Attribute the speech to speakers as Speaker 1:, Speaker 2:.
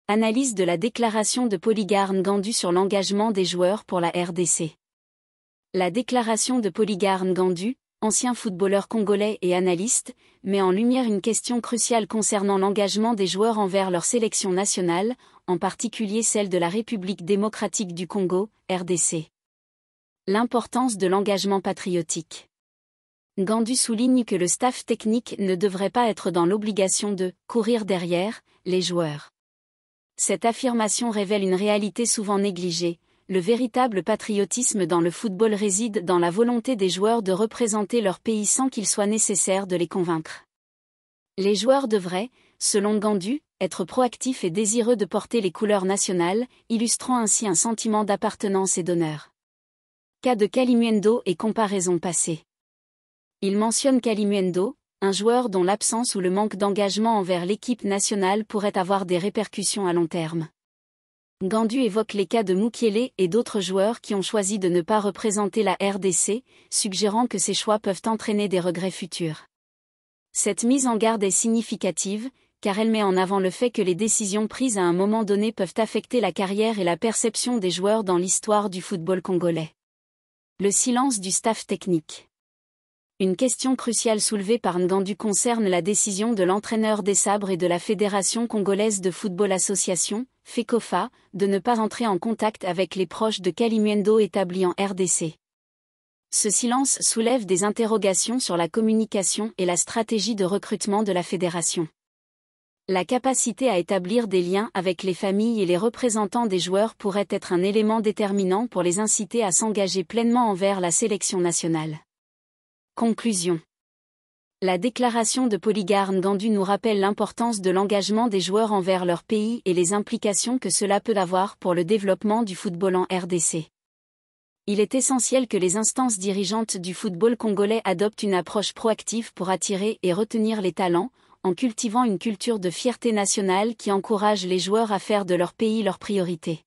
Speaker 1: Analyse de la déclaration de Polygar Ngandu sur l'engagement des joueurs pour la RDC. La déclaration de Polygar Ngandu, ancien footballeur congolais et analyste, met en lumière une question cruciale concernant l'engagement des joueurs envers leur sélection nationale, en particulier celle de la République démocratique du Congo, RDC. L'importance de l'engagement patriotique. Ngandu souligne que le staff technique ne devrait pas être dans l'obligation de « courir derrière » les joueurs. Cette affirmation révèle une réalité souvent négligée. Le véritable patriotisme dans le football réside dans la volonté des joueurs de représenter leur pays sans qu'il soit nécessaire de les convaincre. Les joueurs devraient, selon Ngandu, être proactifs et désireux de porter les couleurs nationales, illustrant ainsi un sentiment d'appartenance et d'honneur. Cas de Kalimuendo et comparaison passée. Il mentionne Kalimuendo, un joueur dont l'absence ou le manque d'engagement envers l'équipe nationale pourrait avoir des répercussions à long terme. Ngandu évoque les cas de Mukiele et d'autres joueurs qui ont choisi de ne pas représenter la RDC, suggérant que ces choix peuvent entraîner des regrets futurs. Cette mise en garde est significative, car elle met en avant le fait que les décisions prises à un moment donné peuvent affecter la carrière et la perception des joueurs dans l'histoire du football congolais. Le silence du staff technique. Une question cruciale soulevée par Ngandu concerne la décision de l'entraîneur des Sabres et de la Fédération congolaise de football association, FECOFA, de ne pas entrer en contact avec les proches de Kalimuendo établis en RDC. Ce silence soulève des interrogations sur la communication et la stratégie de recrutement de la fédération. La capacité à établir des liens avec les familles et les représentants des joueurs pourrait être un élément déterminant pour les inciter à s'engager pleinement envers la sélection nationale. Conclusion. La déclaration de Polygar Ngandu nous rappelle l'importance de l'engagement des joueurs envers leur pays et les implications que cela peut avoir pour le développement du football en RDC. Il est essentiel que les instances dirigeantes du football congolais adoptent une approche proactive pour attirer et retenir les talents, en cultivant une culture de fierté nationale qui encourage les joueurs à faire de leur pays leur priorité.